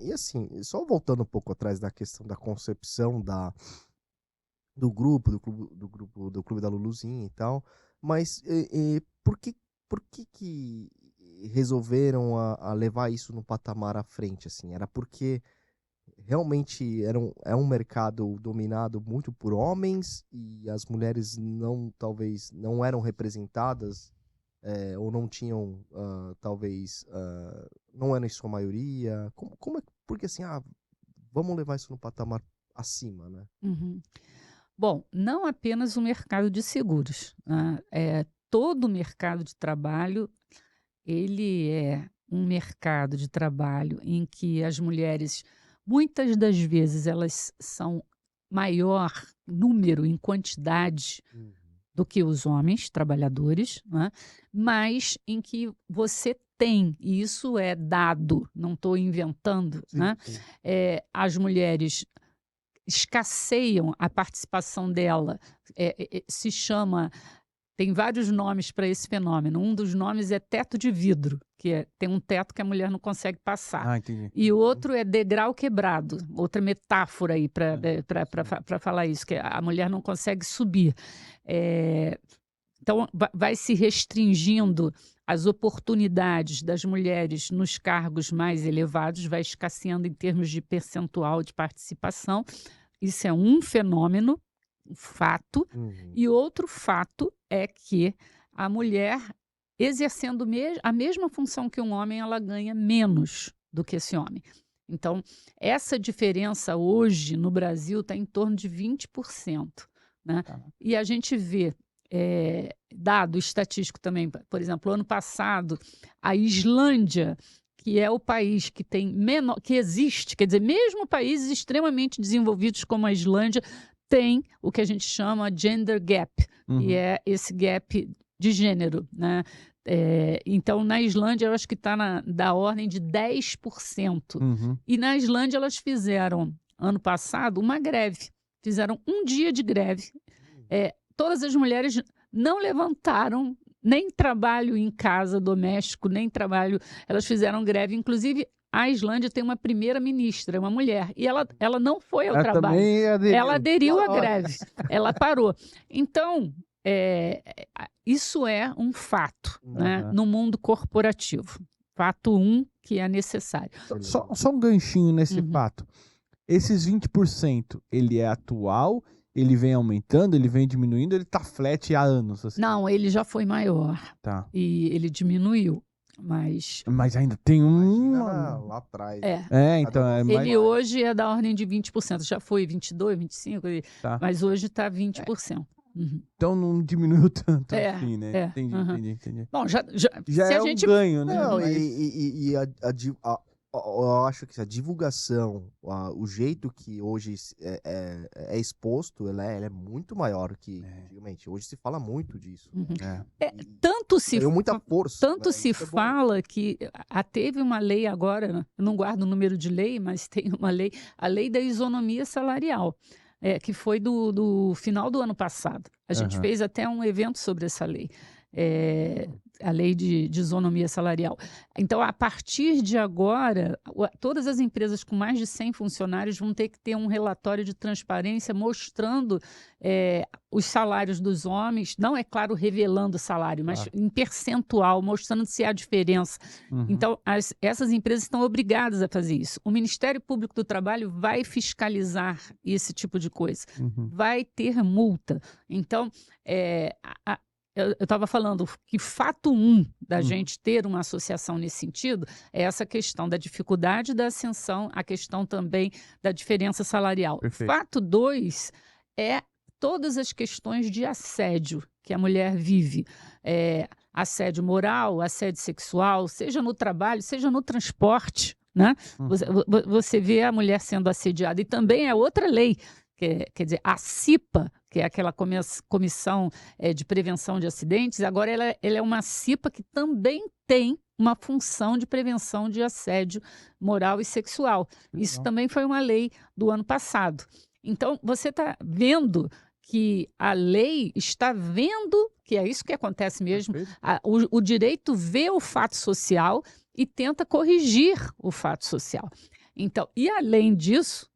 E assim, só voltando um pouco atrás da questão da concepção do clube da Luluzinha e tal, mas, por que resolveram a levar isso num patamar à frente, assim? Era porque realmente é um mercado dominado muito por homens e as mulheres não talvez não eram representadas, ou não tinham, talvez, não era em sua maioria? Como é porque assim, vamos levar isso no patamar acima, né? Uhum. Bom, não apenas o mercado de seguros, né, todo o mercado de trabalho, ele é um mercado de trabalho em que as mulheres, muitas das vezes, elas são maior número em quantidade Uhum. do que os homens trabalhadores, né, mas em que você tem, e isso é dado, não estou inventando, Sim, né, sim. as mulheres escasseiam a participação dela, se chama, tem vários nomes para esse fenômeno, um dos nomes é teto de vidro, que tem um teto que a mulher não consegue passar, Ah, entendi. e o Uhum. outro é degrau quebrado, outra metáfora aí para falar isso, que a mulher não consegue subir. Então vai se restringindo as oportunidades das mulheres nos cargos mais elevados, vai escasseando em termos de percentual de participação. Isso é um fenômeno, um fato. Uhum. E outro fato é que a mulher, exercendo a mesma função que um homem, ela ganha menos do que esse homem. Então, essa diferença hoje no Brasil está em torno de 20%. Né? Tá. E a gente vê dado estatístico também, por exemplo, ano passado, a Islândia, que é o país que tem menor, que existe, quer dizer, mesmo países extremamente desenvolvidos como a Islândia, tem o que a gente chama gender gap, que é esse gap de gênero, né? Então, na Islândia, eu acho que está da ordem de 10%. E na Islândia, elas fizeram, ano passado, uma greve. Fizeram um dia de greve. Todas as mulheres não levantaram nem trabalho em casa doméstico, nem trabalho. Elas fizeram greve. Inclusive, a Islândia tem uma primeira-ministra, uma mulher, e ela não foi ao Ela trabalho. também aderiu. Ela aderiu à Olha. greve, ela parou. Então, isso é um fato, né, Aham. no mundo corporativo. Fato que é necessário. Só um ganchinho nesse Uhum. fato. Esses 20%, ele é atual, ele vem aumentando, ele vem diminuindo, ele tá flat há anos, assim. Não, ele já foi maior Tá. e ele diminuiu, mas Mas ainda tem Imagina um... lá atrás. então é mais... ele hoje é da ordem de 20%, já foi 22, 25, Tá. mas hoje está 20%. Uhum. Então não diminuiu tanto assim, né? Uhum. Entendi. Bom, Já se é a gente... um ganho, né? Não, Mas... eu acho que a divulgação, o jeito que hoje é exposto, ela é muito maior que antigamente. Hoje se fala muito disso. Uhum. E Tanto se ganhou muita força. Tanto Né? se Isso é bom. fala que teve uma lei agora, né? Eu não guardo o número de lei, mas tem uma lei, a lei da isonomia salarial, que foi do final do ano passado. A gente fez até um evento sobre essa lei, a lei de isonomia salarial. Então, a partir de agora, todas as empresas com mais de 100 funcionários vão ter que ter um relatório de transparência mostrando os salários dos homens, não é claro revelando o salário, mas em percentual, mostrando se há diferença. Então, essas empresas estão obrigadas a fazer isso. O Ministério Público do Trabalho vai fiscalizar esse tipo de coisa, vai ter multa. Então, eu estava falando que fato da gente ter uma associação nesse sentido é essa questão da dificuldade da ascensão, a questão também da diferença salarial. Perfeito. Fato 2 é todas as questões de assédio que a mulher vive. Assédio moral, assédio sexual, seja no trabalho, seja no transporte. Né? Você vê a mulher sendo assediada. E também é outra lei, quer dizer, a CIPA, que é aquela comissão de prevenção de acidentes, agora ela é uma CIPA que também tem uma função de prevenção de assédio moral e sexual. Isso também foi uma lei do ano passado. Então, você está vendo que a lei está vendo, que é isso que acontece mesmo, o direito vê o fato social e tenta corrigir o fato social. Então, e além disso,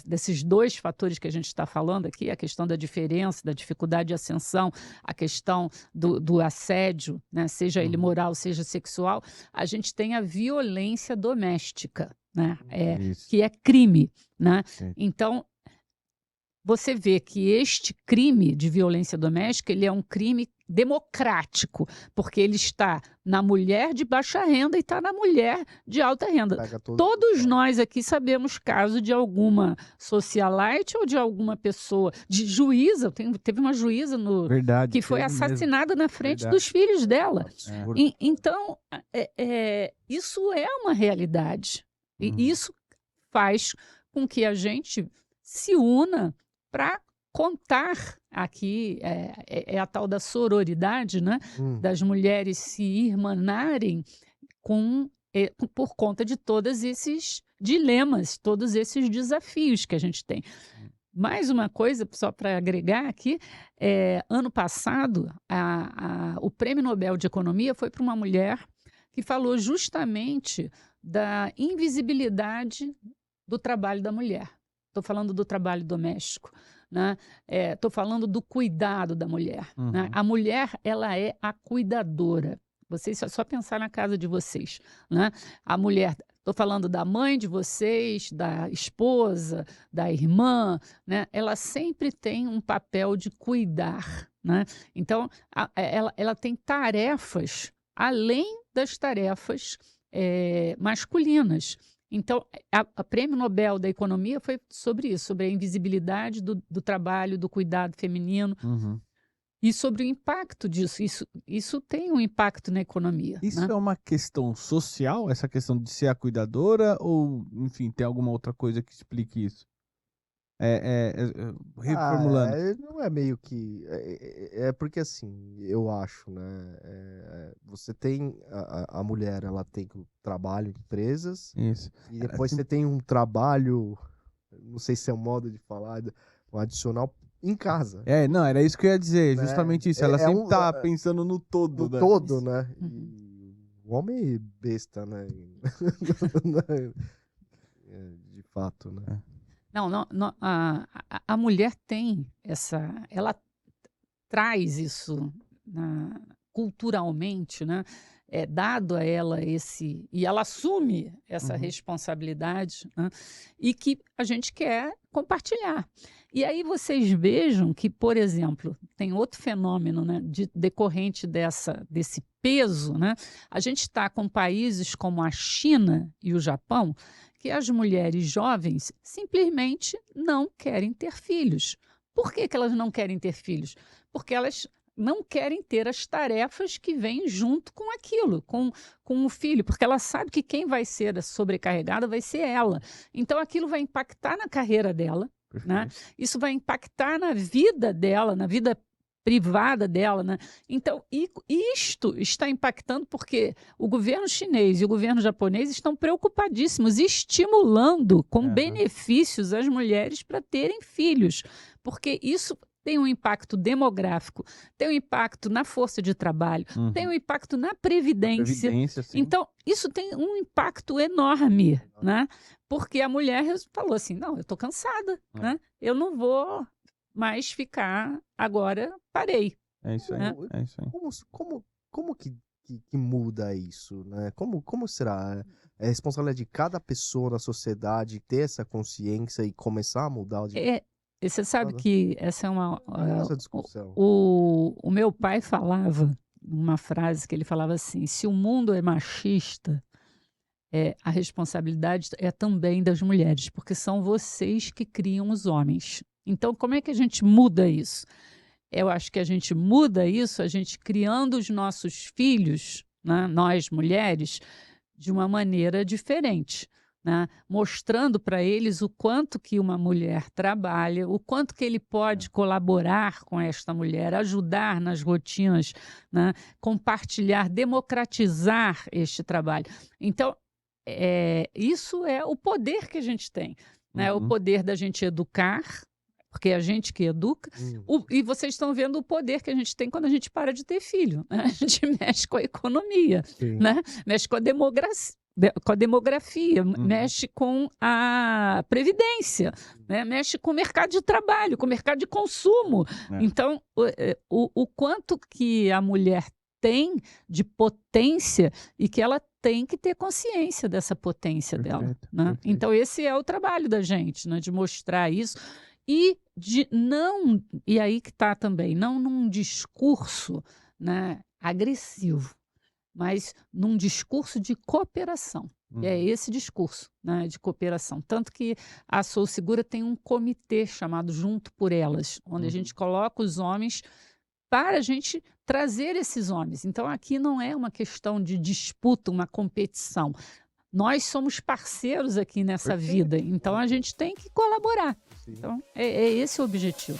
desses dois fatores que a gente está falando aqui, a questão da diferença, da dificuldade de ascensão, a questão do assédio, né, seja ele moral, seja sexual, a gente tem a violência doméstica, né, que é crime. Né? Então, você vê que este crime de violência doméstica, ele é um crime democrático, porque ele está na mulher de baixa renda e está na mulher de alta renda. Todos nós aqui sabemos caso de alguma socialite ou de alguma pessoa, de juíza, teve uma juíza que foi assassinada na frente dos filhos dela. Então, isso é uma realidade. E isso faz com que a gente se una para contar aqui, é a tal da sororidade, né? Das mulheres se irmanarem por conta de todos esses dilemas, todos esses desafios que a gente tem. Mais uma coisa, só para agregar aqui, ano passado, o Prêmio Nobel de Economia foi para uma mulher que falou justamente da invisibilidade do trabalho da mulher. Estou falando do trabalho doméstico, né? Estou falando do cuidado da mulher. Né? A mulher, ela é a cuidadora. Vocês só pensar na casa de vocês. Né? A mulher, estou falando da mãe de vocês, da esposa, da irmã, né? Ela sempre tem um papel de cuidar. Né? Então, ela tem tarefas além das tarefas masculinas. Então, a Prêmio Nobel da Economia foi sobre isso, sobre a invisibilidade do trabalho, do cuidado feminino e sobre o impacto disso. Isso tem um impacto na economia. Isso, né? É uma questão social, essa questão de ser a cuidadora, ou, enfim, tem alguma outra coisa que explique isso? Reformulando. Não é meio que... porque assim, eu acho, né? Você tem... A mulher, ela tem o trabalho em empresas. Isso. E depois você tem um trabalho, não sei se é um modo de falar, um adicional em casa. Não, era isso que eu ia dizer, justamente isso. Ela sempre tá pensando no todo. No todo, né? E o homem é besta, né? De fato, né? Não, a mulher tem ela traz isso culturalmente, né? É dado a ela e ela assume essa responsabilidade, né? E que a gente quer compartilhar. E aí vocês vejam que, por exemplo, tem outro fenômeno, né, decorrente desse peso, né? A gente está com países como a China e o Japão, que as mulheres jovens simplesmente não querem ter filhos. Por que elas não querem ter filhos? Porque elas não querem ter as tarefas que vêm junto com aquilo, com o filho, porque ela sabe que quem vai ser sobrecarregada vai ser ela. Então, aquilo vai impactar na carreira dela, né? Isso vai impactar na vida dela, na vida privada dela, né? Então, isto está impactando porque o governo chinês e o governo japonês estão preocupadíssimos, estimulando com benefícios as mulheres para terem filhos, porque isso tem um impacto demográfico, tem um impacto na força de trabalho, tem um impacto na previdência. Então, isso tem um impacto enorme, né? Porque a mulher falou assim, não, eu estou cansada, né? Eu não vou mais ficar, agora parei. É isso aí. Né? É isso aí. Como que muda isso, né? Como será? É responsabilidade de cada pessoa na sociedade ter essa consciência e começar a mudar? Você sabe que essa é essa discussão. O meu pai falava uma frase que ele falava assim, se o mundo é machista, a responsabilidade é também das mulheres, porque são vocês que criam os homens. Então, como é que a gente muda isso? Eu acho que a gente muda isso, a gente criando os nossos filhos, né, nós mulheres, de uma maneira diferente. Né? Mostrando para eles o quanto que uma mulher trabalha, o quanto que ele pode colaborar com esta mulher, ajudar nas rotinas, né? Compartilhar, democratizar este trabalho. Então, isso é o poder que a gente tem, né? O poder da gente educar, porque é a gente que educa, e vocês estão vendo o poder que a gente tem quando a gente para de ter filho. Né? A gente mexe com a economia, né? Mexe com a com a demografia, mexe com a previdência, né? Mexe com o mercado de trabalho, com o mercado de consumo. Então, o quanto que a mulher tem de potência e que ela tem que ter consciência dessa potência dela. Né? Então, esse é o trabalho da gente, né? De mostrar isso e de não... E aí que está também, não num discurso, né, agressivo, mas num discurso de cooperação. É esse discurso, né, de cooperação. Tanto que a Sou Segura tem um comitê chamado Junto por Elas, onde a gente coloca os homens para a gente trazer esses homens. Então, aqui não é uma questão de disputa, uma competição. Nós somos parceiros aqui nessa vida, então a gente tem que colaborar. Então, é esse o objetivo.